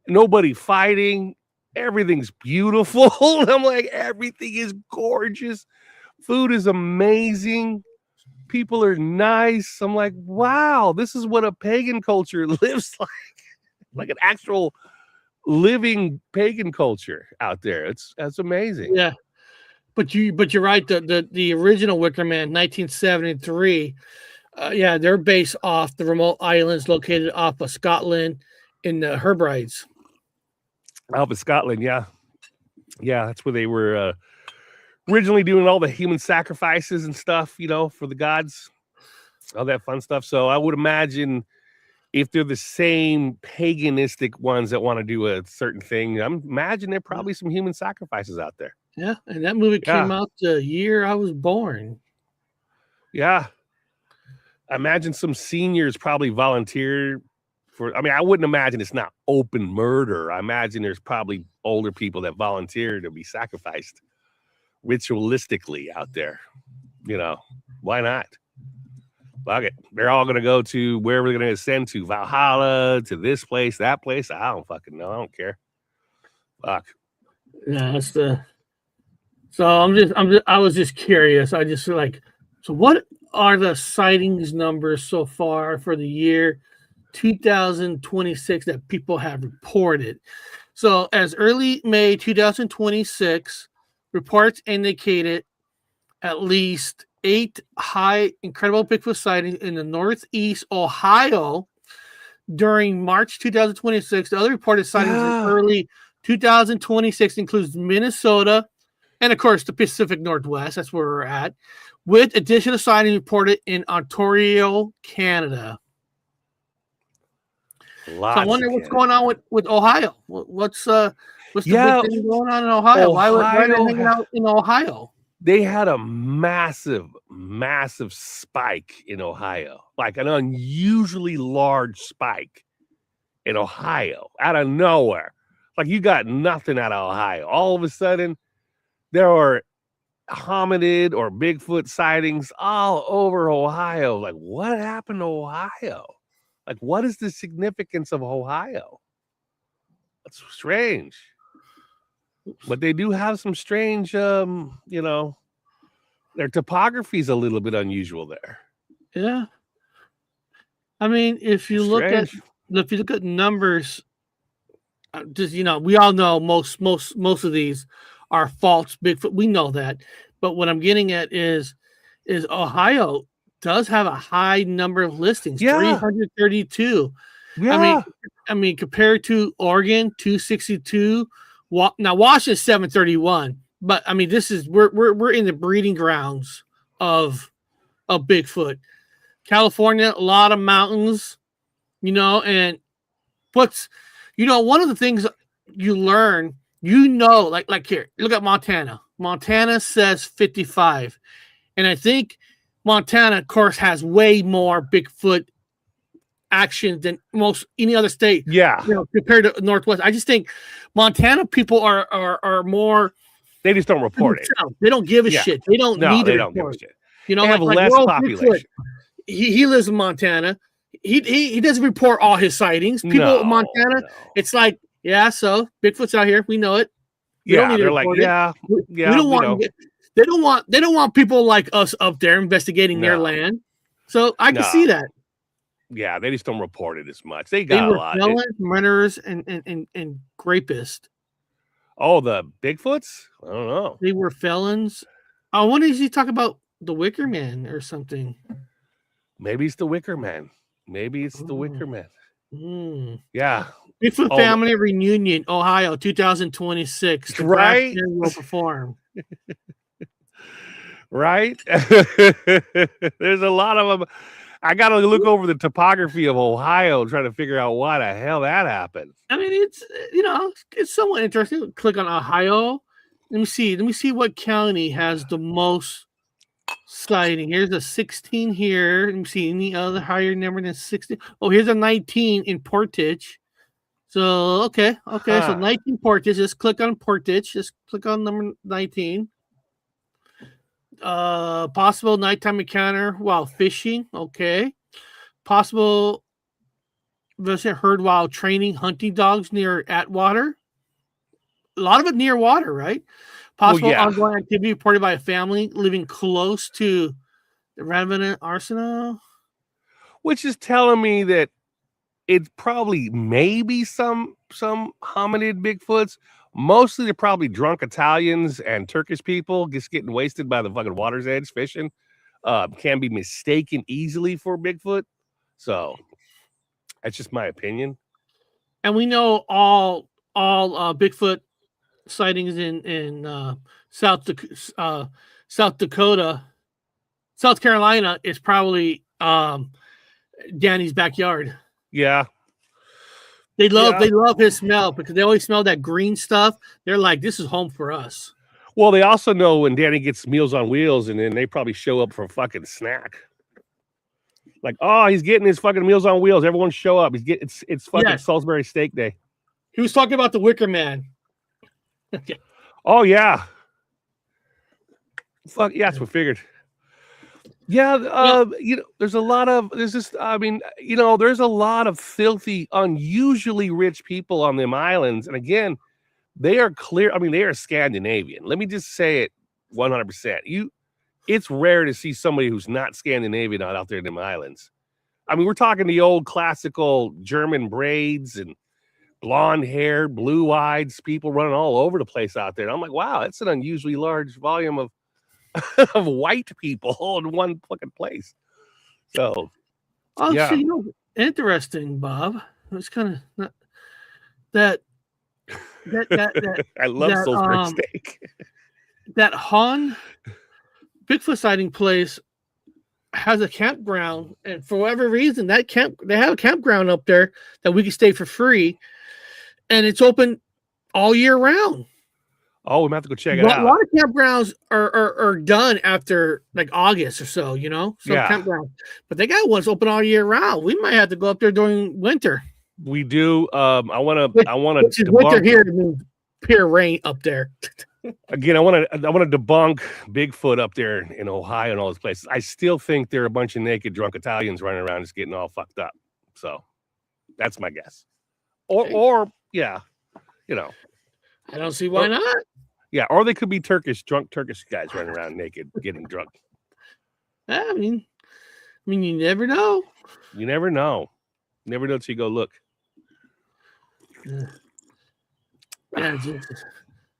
nobody fighting. Everything's beautiful. I'm like, everything is gorgeous. Food is amazing. People are nice. I'm like, wow, this is what a pagan culture lives like an actual living pagan culture out there. That's amazing. Yeah, but you're right. The original Wicker Man, 1973. They're based off the remote islands located off of Scotland in the Hebrides. Off of Scotland, yeah, that's where they were. Originally doing all the human sacrifices and stuff, for the gods, all that fun stuff. So I would imagine if they're the same paganistic ones that want to do a certain thing, I'm imagining there are probably some human sacrifices out there. Yeah, and that movie came out the year I was born. Yeah. I imagine some seniors probably volunteer for, I wouldn't imagine it's not open murder. I imagine there's probably older people that volunteer to be sacrificed ritualistically out there. Why not? Fuck it. They're all going to go to wherever they're going to ascend to, Valhalla, to this place, that place. I don't fucking know. I don't care. Fuck. Yeah, that's the. So I was just curious. I just like, so what are the sightings numbers so far for the year 2026 that people have reported? So as early May 2026, reports indicated at least 8 high incredible Bigfoot sightings in the Northeast Ohio during March 2026. The other reported sightings in early 2026 includes Minnesota and, of course, the Pacific Northwest. That's where we're at, with additional sightings reported in Ontario, Canada. So I wonder what's going on with Ohio. What's the big thing going on in Ohio? Why are they hanging out in Ohio? They had a massive spike in Ohio, like an unusually large spike in Ohio out of nowhere. Like you got nothing out of Ohio. All of a sudden, there are hominid or Bigfoot sightings all over Ohio. Like, what happened to Ohio? Like, what is the significance of Ohio? That's strange. But they do have some strange, their topography is a little bit unusual there. Yeah. I mean, if you look at numbers, just we all know most of these are false Bigfoot. We know that. But what I'm getting at is Ohio does have a high number of listings, 332. Yeah. I mean, compared to Oregon, 262. Now Washington 731, but I mean, this is we're in the breeding grounds of Bigfoot. California, a lot of mountains, and one of the things you learn, like here, look at Montana. Montana says 55, and I think Montana, of course, has way more Bigfoot action than most any other state. Yeah, compared to Northwest. I just think Montana people are more. They just don't report it. They don't give a shit. They don't need to don't report. Give a shit. They have less population. Bigfoot, he lives in Montana. He doesn't report all his sightings. People in Montana, it's like, so Bigfoot's out here. We know it. We don't need to report it. We don't want. They don't want people like us up there investigating their land. So I can see that. Yeah, they just don't report it as much. They got a lot. Felons, murderers, and rapists. Oh, the Bigfoots? I don't know. They were felons. I wonder if he talk about the Wicker Man or something. Maybe it's the Wicker Man. Maybe it's the Wicker Man. Yeah. Bigfoot Family Reunion, Ohio, 2026. The right? Will perform. Right? There's a lot of them. I got to look over the topography of Ohio, trying to figure out why the hell that happened. I mean, it's somewhat interesting. Click on Ohio. Let me see what county has the most sighting. Here's a 16 here. Let me see any other higher number than 16. Oh, here's a 19 in Portage. So okay. So 19 Portage. Just click on Portage. Just click on number 19. Possible nighttime encounter while fishing. Okay. Possible heard while training hunting dogs near Atwater. A lot of it near water, right? Possible ongoing activity reported by a family living close to the Revenant Arsenal. Which is telling me that it's probably maybe some hominid Bigfoots. Mostly they're probably drunk Italians and Turkish people just getting wasted by the fucking water's edge fishing. Can be mistaken easily for Bigfoot. So that's just my opinion. And we know all Bigfoot sightings in South Dakota, South Carolina is probably Danny's backyard. Yeah. They love his smell because they always smell that green stuff. They're like, this is home for us. Well, they also know when Danny gets Meals on Wheels, and then they probably show up for a fucking snack. Like, oh, he's getting his fucking Meals on Wheels. Everyone show up. It's fucking Salisbury Steak Day. He was talking about the Wicker Man. Oh yeah. Fuck yes, we figured. Yeah, Yeah. there's a lot of there's just I mean, there's a lot of filthy, unusually rich people on them islands, and again, they are clear. I mean, they are Scandinavian. Let me just say it 100%. It's rare to see somebody who's not Scandinavian out there in them islands. I mean, we're talking the old classical German braids and blonde hair, blue eyed people running all over the place out there. And I'm like, wow, that's an unusually large volume of of white people in one fucking place. So, Oh, so yeah. interesting, Bob. It's kind of that I love Salisbury steak. that Han Bigfoot sighting place has a campground, and for whatever reason, they have a campground up there that we can stay for free, and it's open all year round. Oh, we might have to go check it out. A lot of campgrounds are done after like August or so, campground, but they got ones open all year round. We might have to go up there during winter. We do. I want to winter here means pure rain up there. Again, I want to debunk Bigfoot up there in Ohio and all those places. I still think there are a bunch of naked drunk Italians running around just getting all fucked up. So that's my guess. Or yeah, I don't see why not. Yeah, or they could be drunk Turkish guys running around naked, getting drunk. I mean, you never know. You never know. Never know till you go look. Yeah, let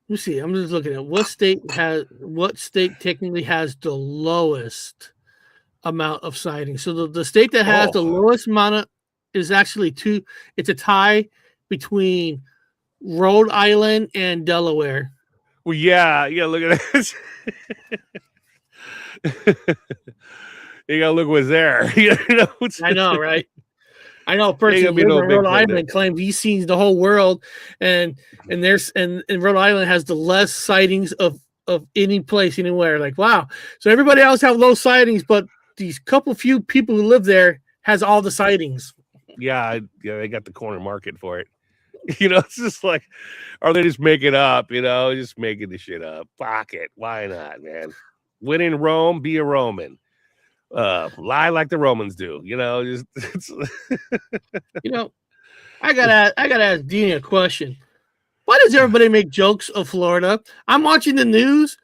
me see. I'm just looking at what state technically has the lowest amount of sightings. So the state that has the lowest amount is actually it's a tie between Rhode Island and Delaware. Well, yeah, look at this. You gotta look what's there. I know, right? I know a person who lives in Rhode Island claims he's seen the whole world, and Rhode Island has the less sightings of any place anywhere. Like, wow. So everybody else have low sightings, but these few people who live there has all the sightings. Yeah, they got the corner market for it. It's just like, or they just make it up, just making the shit up. Fuck it. Why not, man? When in Rome, be a Roman. Lie like the Romans do, I gotta ask Dean a question. Why does everybody make jokes of Florida? I'm watching the news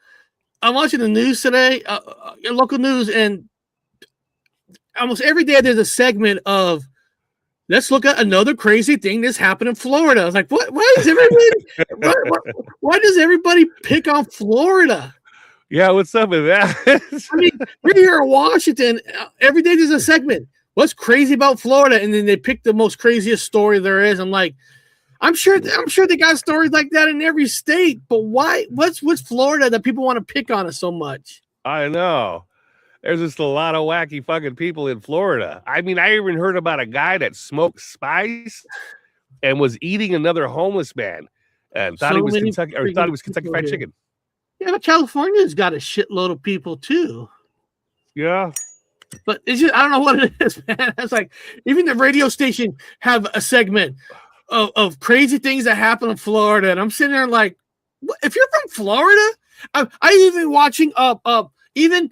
today, local news, and almost every day there's a segment of, let's look at another crazy thing that's happened in Florida. I was like, what? Why does everybody pick on Florida? Yeah, what's up with that? I mean, we're here in Washington. Every day there's a segment. What's crazy about Florida? And then they pick the most craziest story there is. I'm like, I'm sure they got stories like that in every state. But why? What's Florida that people want to pick on it so much? I know. There's just a lot of wacky fucking people in Florida. I mean, I even heard about a guy that smoked spice and was eating another homeless man and thought he was Kentucky Fried Chicken. Yeah, but California's got a shitload of people too. Yeah. But it's just, I don't know what it is, man. It's like, even the radio station have a segment of crazy things that happen in Florida. And I'm sitting there like, if you're from Florida, I even watching even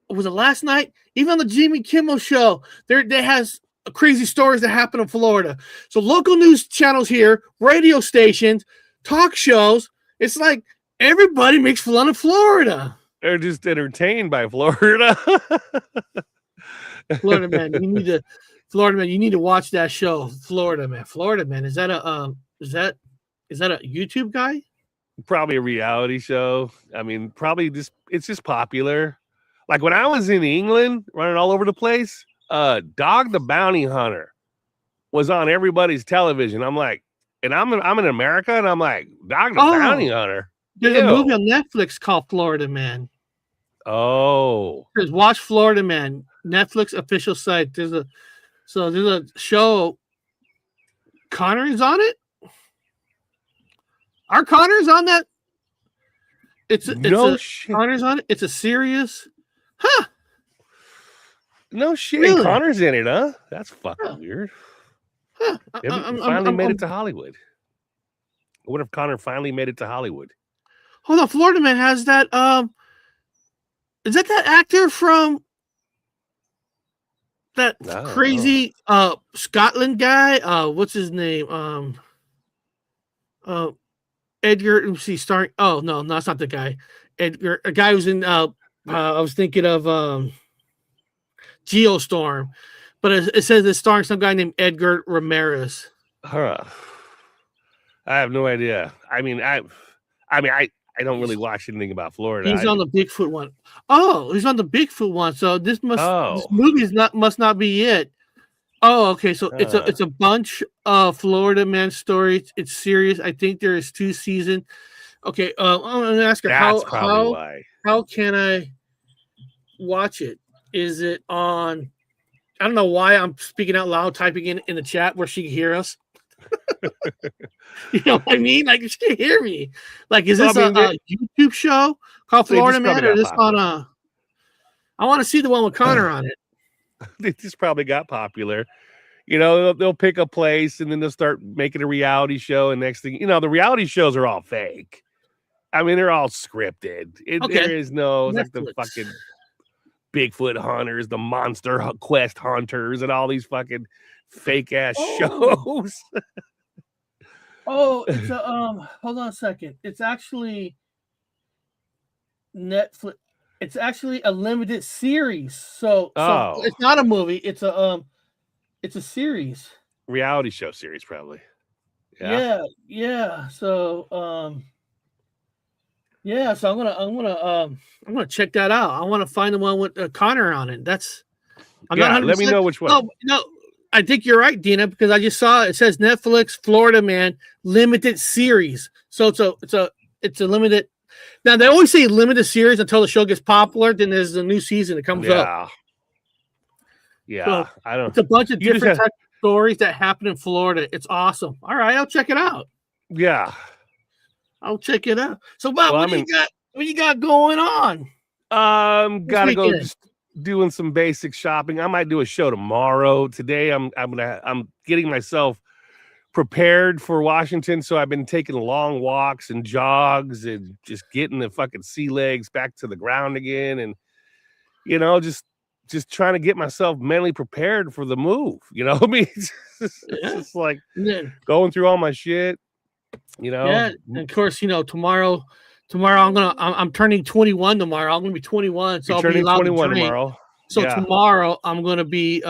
was it last night? Even on the Jimmy Kimmel show, there has crazy stories that happen in Florida. So local news channels here, radio stations, talk shows, it's like everybody makes fun of Florida. They're just entertained by Florida. Florida man, you need to watch that show. Florida man. Is that a YouTube guy? Probably a reality show. I mean, it's just popular. Like when I was in England running all over the place, Dog the Bounty Hunter was on everybody's television. I'm like, and I'm in America, and I'm like, Dog the Bounty Hunter. There's a movie on Netflix called Florida Man. Oh. There's Watch Florida Man, Netflix official site. There's a show. Connor is on it. Are Connor's on that? Shit. Connor's on it. It's a serious. Huh. No shit. Really? Connor's in it, huh? That's fucking weird. Huh. Finally made it to Hollywood. I wonder if Connor finally made it to Hollywood. Hold on, Florida Man has that. Is that actor from that crazy Scotland guy? What's his name? Edgar. Let's see, starring. Oh no, it's not the guy. Edgar, a guy who's in. I was thinking of Geostorm, but it says it's starring some guy named Edgar Ramirez. Huh. I have no idea. I mean, I don't really watch anything about Florida. He's on the Bigfoot one. Oh, he's on the Bigfoot one. So this movie must not be it. Oh, okay. So it's a bunch of Florida man stories. It's serious. I think there is 2 seasons. Okay. I'm gonna ask her how can I watch it? Is it on? I don't know why I'm speaking out loud, typing in the chat where she can hear us. You know what I mean? Like she can hear me. Like, is this a YouTube show called Florida Man, or this on a? I want to see the one with Connor on it. They just probably got popular. You know, they'll pick a place and then they'll start making a reality show. And next thing, you know, the reality shows are all fake. I mean, they're all scripted. There is no like the fucking Bigfoot hunters, the Monster Quest hunters, and all these fucking fake ass shows. It's a hold on a second. It's actually Netflix. It's actually a limited series. So it's not a movie. It's a series. Reality show series, probably. Yeah. So so I'm gonna check that out. I want to find the one with Connor on it. I'm not 100%. Let me know which one. No, I think you're right, Dina, because I just saw it says Netflix Florida Man limited series. So it's a limited. Now they always say limited series until the show gets popular. Then there's a new season that comes up. Yeah, so I don't. It's a bunch of different types of stories that happen in Florida. It's awesome. All right, I'll check it out. Yeah, I'll check it out. So, Bob, what do you got going on? Gotta go just doing some basic shopping. I might do a show tomorrow. Today, I'm getting myself prepared for Washington. So I've been taking long walks and jogs and just getting the fucking sea legs back to the ground again, and you know, just trying to get myself mentally prepared for the move. You know, I mean, it's just like going through all my shit. You know, and of course, you know, tomorrow I'm turning 21 tomorrow. I'm gonna be 21, so I'll be allowed 21 to drink tomorrow. So tomorrow I'm gonna be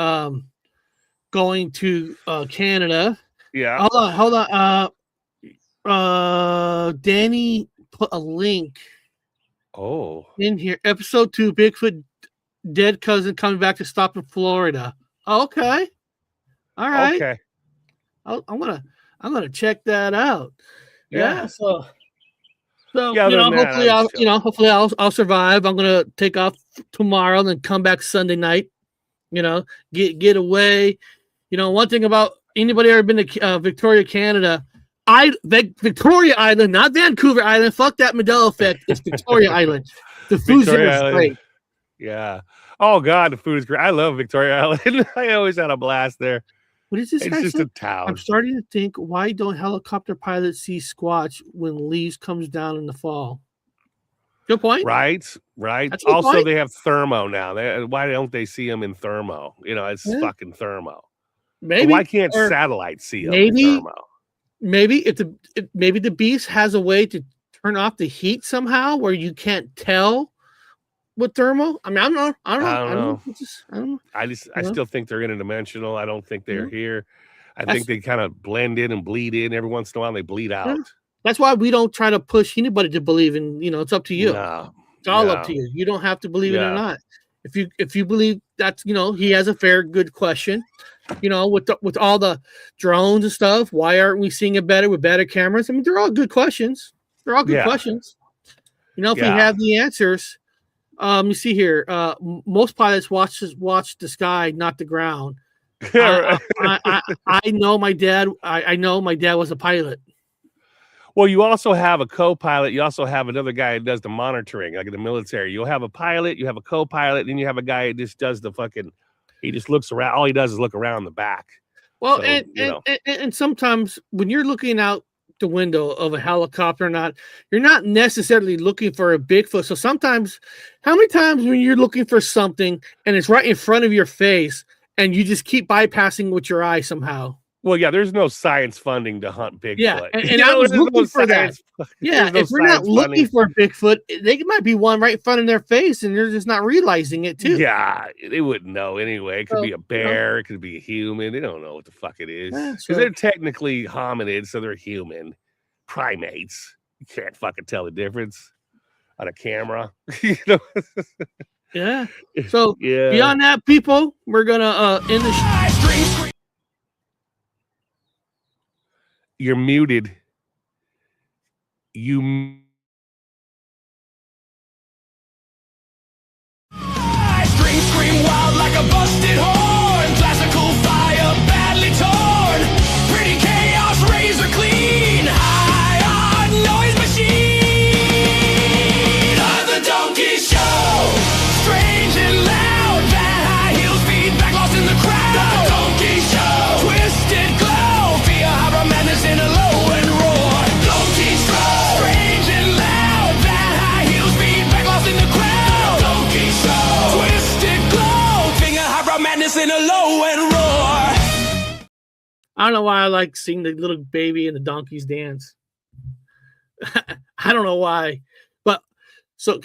going to Canada. Yeah. Hold on. Danny put a link in here. Episode 2, Bigfoot dead cousin coming back to stop in Florida. Okay. All right. Okay. I'm gonna check that out. Yeah. So hopefully I'll survive. I'm gonna take off tomorrow and then come back Sunday night. You know, get away. You know, one thing about anybody ever been to Victoria, Canada, Victoria Island, not Vancouver Island. Fuck that Mandela effect. It's Victoria Island. The food's great. Yeah. Oh God, the food is great. I love Victoria Island. I always had a blast there. What is this? It's just a town. I'm starting to think, why don't helicopter pilots see Squatch when leaves comes down in the fall? Good point. Right. Also, they have thermo now. Why don't they see them in thermo? You know, it's fucking thermo. Maybe. But why can't satellites see them in thermo? Maybe if the beast has a way to turn off the heat somehow where you can't tell with thermal. I mean, I don't know. I still think they're interdimensional. I don't think they're here. I think they kind of blend in and bleed in. Every once in a while, they bleed out. Yeah. That's why we don't try to push anybody to believe in. You know, it's up to you. It's all up to you. You don't have to believe it or not. If you believe that, you know, he has a good question. You know, with all the drones and stuff, why aren't we seeing it better with better cameras? I mean, they're all good questions. They're all good questions. You know, if we have the answers. You see here. Most pilots watch the sky, not the ground. I know my dad. I know my dad was a pilot. Well, you also have a co-pilot. You also have another guy that does the monitoring, like in the military. You'll have a pilot, you have a co-pilot, and then you have a guy that just does the fucking. He just looks around. All he does is look around the back. Well, so, and sometimes when you're looking out the window of a helicopter or not, you're not necessarily looking for a Bigfoot. So sometimes, how many times when you're looking for something and it's right in front of your face and you just keep bypassing with your eye somehow? Well, yeah, there's no science funding to hunt Bigfoot. Yeah, and I was looking for that. Yeah, if we're not looking for Bigfoot, they might be one right in front of their face, and they're just not realizing it too. Yeah, they wouldn't know anyway. It could be a bear, it could be a human. They don't know what the fuck it is because they're technically hominids, so they're human primates. You can't fucking tell the difference on a camera. You know? Yeah. So beyond that, people, we're gonna end the. You're muted. You. Scream wild like a busted horn. Classical fire badly torn. Pretty chaos razor clean. High on noise machine. The Donkey Show. Strange and loud. Bad high heels feedback lost in the crowd. The Donkey Show. Twisted glow. Fear, horror, madness in a low and roar. Donkey Show. Strange and loud. Bad high heels feedback lost in the crowd. Donkey Show. Twisted glow. Finger, horror, madness in a low and roar. I don't know why I like seeing the little baby and the donkeys dance. I don't know why, but so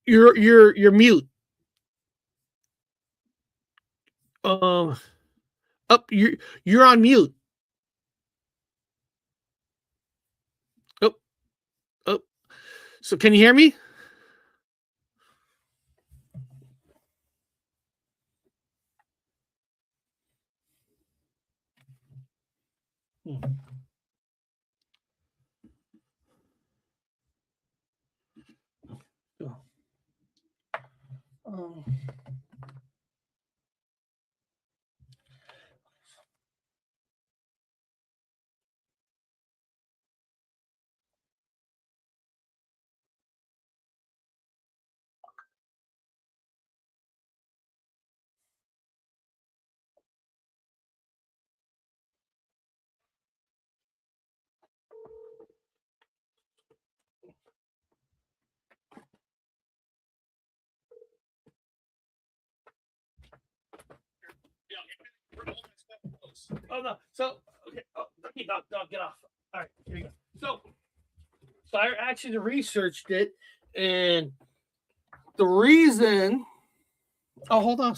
you're mute. Up you're on mute. Oh, so can you hear me? Oh no! So okay, dog, get off. All right, here you go. So I actually researched it, and the reason. Oh, hold on.